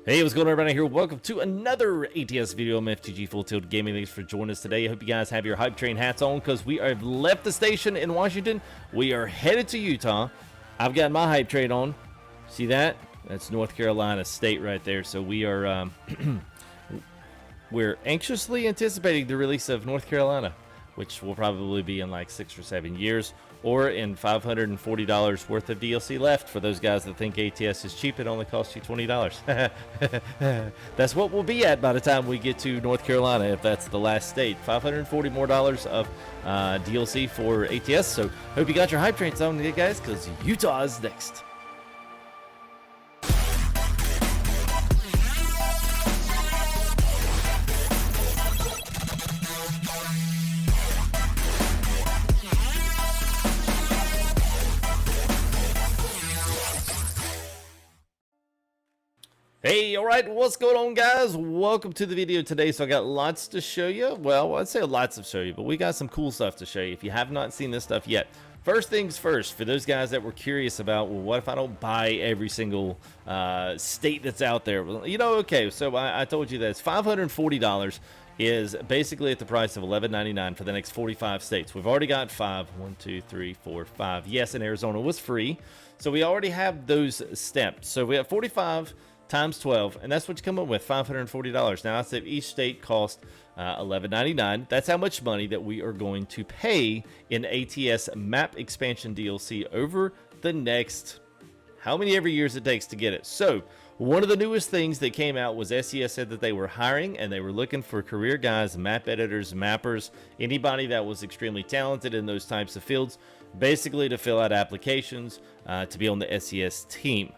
Hey, what's going on, everybody? Here, welcome to another ATS video. I'm FTG Full Tilt Gaming. Thanks for joining us today. I hope you guys have your hype train hats on because we have left the station in Washington. We are headed to Utah. I've got my hype train on. See that? That's North Carolina State right there. So we are we're anxiously anticipating the release of North Carolina, which will probably be in like 6 or 7 years, or in $540 worth of DLC left for those guys that think ATS is cheap. It only costs you $20. That's what we'll be at by the time we get to North Carolina, if that's the last state. $540 more of DLC for ATS. So hope you got your hype trains on, guys, because Utah is next. Hey, alright, what's going on, guys? Welcome to the video today. So I got lots to show you. Well, I'd say lots to show you, but we got some cool stuff to show you if you have not seen this stuff yet. First things first, for those guys that were curious about, well, what if I don't buy every single state that's out there? Well, you know, okay, so I told you that it's $540 is basically at the price of $11.99 for the next 45 states. We've already got 5. 1, 2, 3, 4, 5. Yes, and Arizona was free. So we already have those steps. So we have 45 times 12, and that's what you come up with, $540. Now, I said each state cost $11.99. That's how much money that we are going to pay in ATS map expansion DLC over the next, how many every years it takes to get it. So, one of the newest things that came out was SES said that they were hiring and they were looking for career guys, map editors, mappers, anybody that was extremely talented in those types of fields, basically to fill out applications to be on the SES team.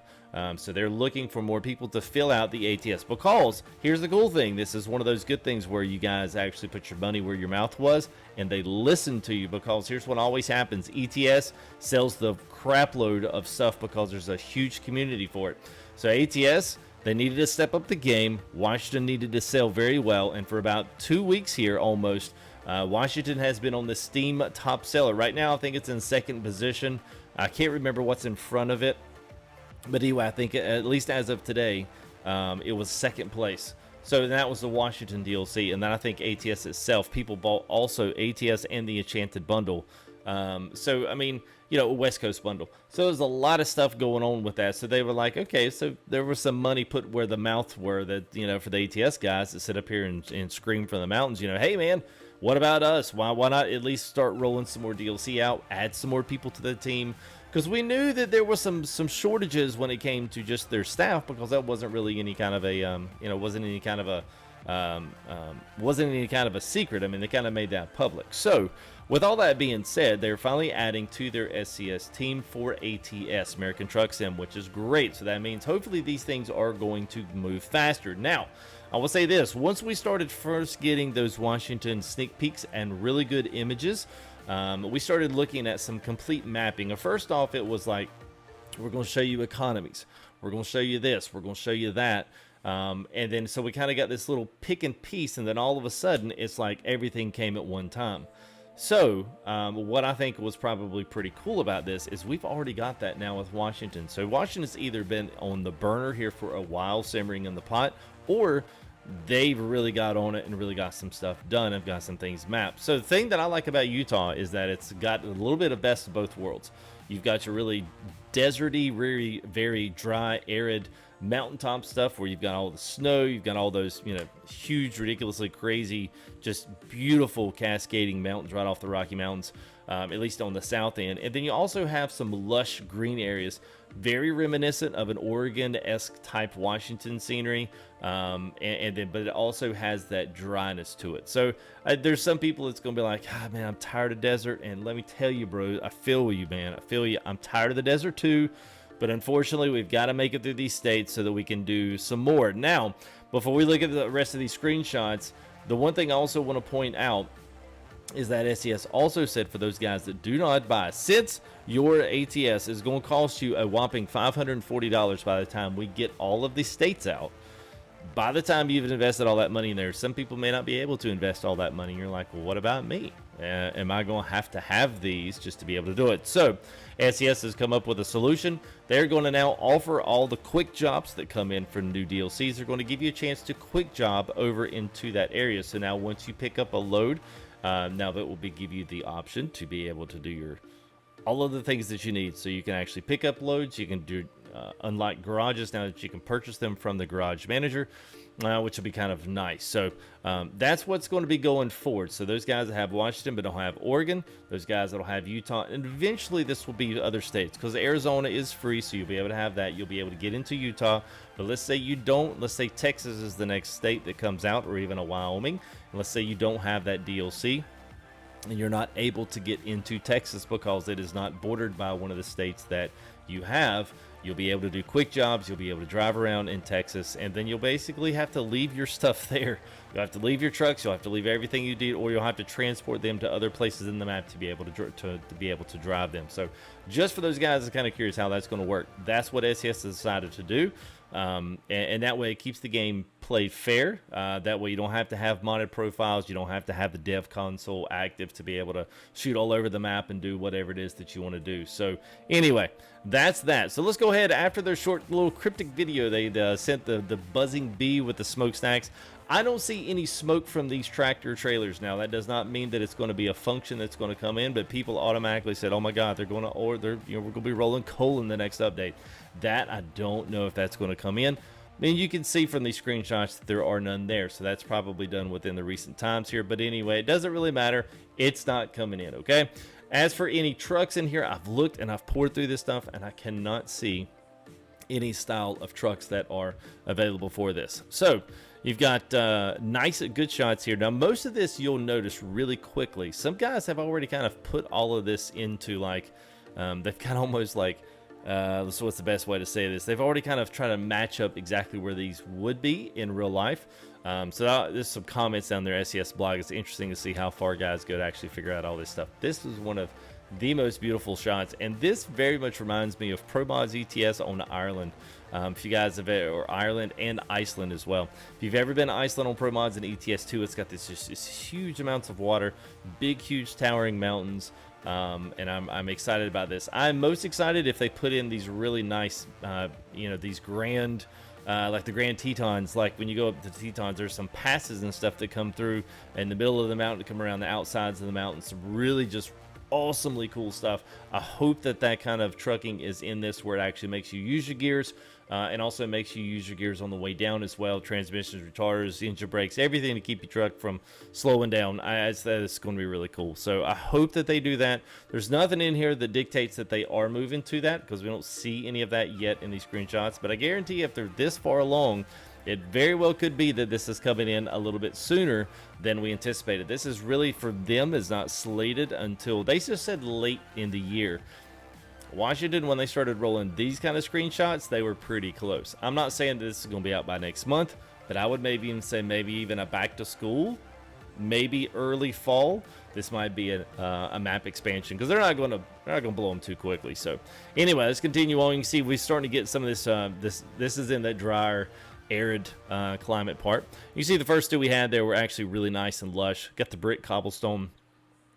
So they're looking for more people to fill out the ATS, because here's the cool thing. This is one of those good things where you guys actually put your money where your mouth was and they listen to you, because here's what always happens. ETS sells the crap load of stuff because there's a huge community for it. So ATS, they needed to step up the game. Washington needed to sell very well. And for about 2 weeks here almost, Washington has been on the Steam top seller. Right now, I think it's in second position. I can't remember what's in front of it. But anyway, I think at least as of today, it was second place. So that was the Washington DLC. And then I think ATS itself, people bought also ATS and the Enchanted Bundle. So, I mean, you know, West Coast Bundle. So there's a lot of stuff going on with that. So they were like, okay, so there was some money put where the mouth were, that, you know, for the ATS guys to sit up here and scream from the mountains, you know, hey, man, what about us? Why not at least start rolling some more DLC out, add some more people to the team? Because we knew that there was some shortages when it came to just their staff, because that wasn't really any kind of a you know, wasn't any kind of a secret. I mean, they kind of made that public. So with all that being said, they're finally adding to their SCS team for ATS, American Truck Sim, which is great. So that means hopefully these things are going to move faster. Now, I will say this: once we started first getting those Washington sneak peeks and really good images, we started looking at some complete mapping. First off, it was like, we're going to show you economies, we're going to show you this, we're going to show you that, and then so we kind of got this little pick and piece, and then all of a sudden it's like everything came at one time. So what I think was probably pretty cool about this is we've already got that now with Washington. So Washington's either been on the burner here for a while, simmering in the pot, or they've really got on it and really got some stuff done and got some things mapped. So the thing that I like about Utah is that it's got a little bit of best of both worlds. You've got your really deserty, very, very dry, arid mountaintop stuff where you've got all the snow, you've got all those, you know, huge, ridiculously crazy, just beautiful cascading mountains right off the Rocky Mountains, at least on the south end. And then you also have some lush green areas, very reminiscent of an Oregon-esque type Washington scenery, but it also has that dryness to it. So there's some people that's gonna be like, ah, man, I'm tired of desert. And let me tell you, bro, I feel you, man. I feel you. I'm tired of the desert too. But unfortunately, we've got to make it through these states so that we can do some more. Now, before we look at the rest of these screenshots, the one thing I also want to point out is that SES also said for those guys that do not buy, since your ATS is going to cost you a whopping $540 by the time we get all of the states out, by the time you've invested all that money in there, some people may not be able to invest all that money. You're like, well, what about me? am I going to have these just to be able to do it? So SES has come up with a solution. They're going to now offer all the quick jobs that come in for new DLCs. They're going to give you a chance to quick job over into that area. So now once you pick up a load, now that will give you the option to be able to do your all of the things that you need. So you can actually pick up loads. You can do unlike garages now that you can purchase them from the garage manager, which will be kind of nice. So that's what's going to be going forward. So those guys that have Washington but don't have Oregon, those guys that'll have Utah, and eventually this will be other states, because Arizona is free, so you'll be able to have that. You'll be able to get into Utah. But let's say you don't. Let's say Texas is the next state that comes out, or even a Wyoming. And let's say you don't have that DLC, and you're not able to get into Texas because it is not bordered by one of the states that you have. You'll be able to do quick jobs. You'll be able to drive around in Texas, and then you'll basically have to leave your stuff there. You'll have to leave your trucks. You'll have to leave everything you did, or you'll have to transport them to other places in the map to be able to be able to drive them. So, just for those guys that are kind of curious how that's going to work, that's what SES has decided to do. And that way it keeps the game played fair. That way you don't have to have modded profiles. You don't have to have the dev console active to be able to shoot all over the map and do whatever it is that you want to do. So anyway, that's that. So let's go ahead. After their short little cryptic video, they sent the buzzing bee with the smokestacks. I don't see any smoke from these tractor trailers now. That does not mean that it's going to be a function that's going to come in, but people automatically said, "Oh my God, they're going to, or they're, we're going to be rolling coal in the next update." That I don't know if that's going to come in. I mean, you can see from these screenshots that there are none there, so that's probably done within the recent times here. But anyway, it doesn't really matter. It's not coming in, okay? As for any trucks in here, I've looked and I've poured through this stuff, and I cannot see any style of trucks that are available for this. So you've got nice, good shots here. Now, most of this you'll notice really quickly. Some guys have already kind of put all of this into like, they've kind of almost like, so what's the best way to say this? They've already kind of tried to match up exactly where these would be in real life. So there's some comments down there. SES blog. It's interesting to see how far guys go to actually figure out all this stuff. This was one of the most beautiful shots, and this very much reminds me of Pro Mods ETS on Ireland. If you guys have, or Ireland and Iceland as well. If you've ever been to Iceland on Pro Mods and ETS 2, it's got this huge amounts of water, big, huge towering mountains. And I'm excited about this. I'm most excited if they put in these really nice, these grand, like the Grand Tetons. Like when you go up to the Tetons, there's some passes and stuff that come through in the middle of the mountain to come around the outsides of the mountain. Some really just awesomely cool stuff. I hope that that kind of trucking is in this, where it actually makes you use your gears, and also makes you use your gears on the way down as well. Transmissions, retarders, engine brakes, everything to keep your truck from slowing down. It's going to be really cool. So I hope that they do that. There's nothing in here that dictates that they are moving to that, because we don't see any of that yet in these screenshots. But I guarantee if they're this far along, it very well could be that this is coming in a little bit sooner than we anticipated. This is really, for them, is not slated until, they just said late in the year. Washington, when they started rolling these kind of screenshots, they were pretty close. I'm not saying that this is going to be out by next month, but I would maybe even say maybe even a back to school, maybe early fall. This might be a map expansion, because they're not going to blow them too quickly. So anyway, let's continue on. You can see we're starting to get some of this. This is in that drier, arid climate part. You see the first two we had there were actually really nice and lush. Got the brick cobblestone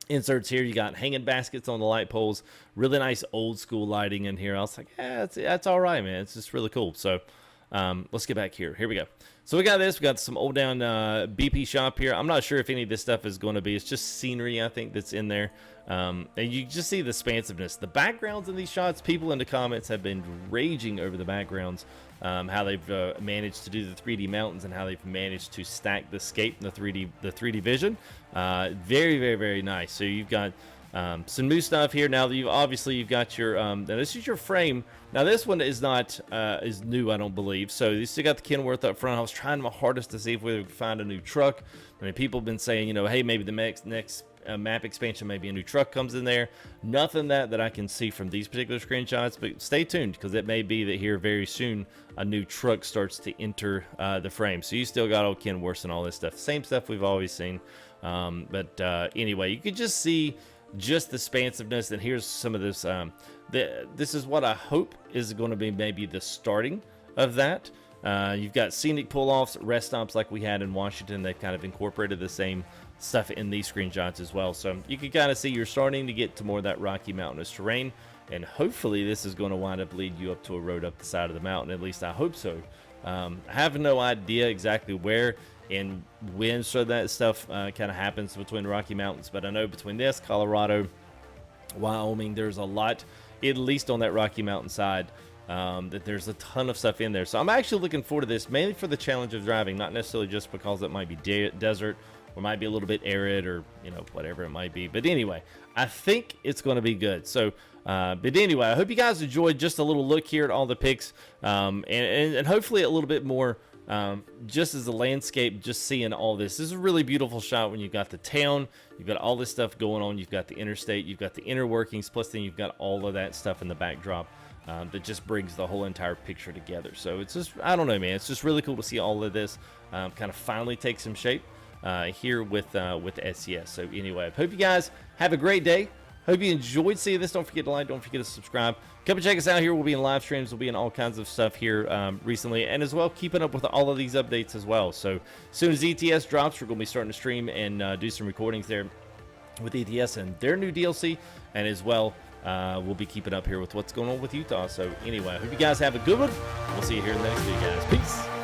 inserts here. You got hanging baskets on the light poles. Really nice old school lighting in here. I was like, yeah, that's all right, man. It's just really cool. So let's get back here. Here we go. So we got this. We got some old down BP shop here. I'm not sure if any of this stuff is going to be. It's just scenery, I think, that's in there. And you just see the expansiveness. The backgrounds in these shots, people in the comments have been raging over the backgrounds. How they've managed to do the 3D mountains, and how they've managed to stack the scape and the 3D vision. Very, very, very nice. So you've got some new stuff here. Now that you've got your now this is your frame. Now this one is not is new, I don't believe. So you still got the Kenworth up front. I was trying my hardest to see if we could find a new truck. I mean, people have been saying, hey, maybe the next map expansion, maybe a new truck comes in there. Nothing that I can see from these particular screenshots, but stay tuned, because it may be that here very soon a new truck starts to enter the frame. So you still got old Kenworths and all this stuff, same stuff we've always seen. But anyway, you could just see just the expansiveness. And here's some of this. This is what I hope is going to be maybe the starting of that. You've got scenic pull-offs, rest stops like we had in Washington. They've kind of incorporated the same stuff in these screenshots as well. So you can kind of see you're starting to get to more of that rocky mountainous terrain, and hopefully this is going to wind up leading you up to a road up the side of the mountain. At least I hope so. I have no idea exactly where and when so that stuff kind of happens between the Rocky Mountains, but I know between this, Colorado, Wyoming, there's a lot, at least on that Rocky Mountain side, that there's a ton of stuff in there. So I'm actually looking forward to this, mainly for the challenge of driving, not necessarily just because it might be desert or might be a little bit arid, or whatever it might be. But anyway, I think it's going to be good. So but anyway, I hope you guys enjoyed just a little look here at all the pics, and hopefully a little bit more just as a landscape, just seeing all this. This is a really beautiful shot when you've got the town, you've got all this stuff going on, you've got the interstate, you've got the inner workings, plus then you've got all of that stuff in the backdrop. That just brings the whole entire picture together. So it's just, I don't know, man, it's just really cool to see all of this kind of finally take some shape here with SCS. So anyway, I hope you guys have a great day. Hope you enjoyed seeing this. Don't forget to like, don't forget to subscribe. Come and check us out here. We'll be in live streams. We'll be in all kinds of stuff here recently, and as well keeping up with all of these updates as well. So as soon as ETS drops, we're going to be starting to stream and do some recordings there with ETS and their new DLC, and as well we'll be keeping up here with what's going on with Utah. So anyway, I hope you guys have a good one. We'll see you here in the next video, guys. Peace.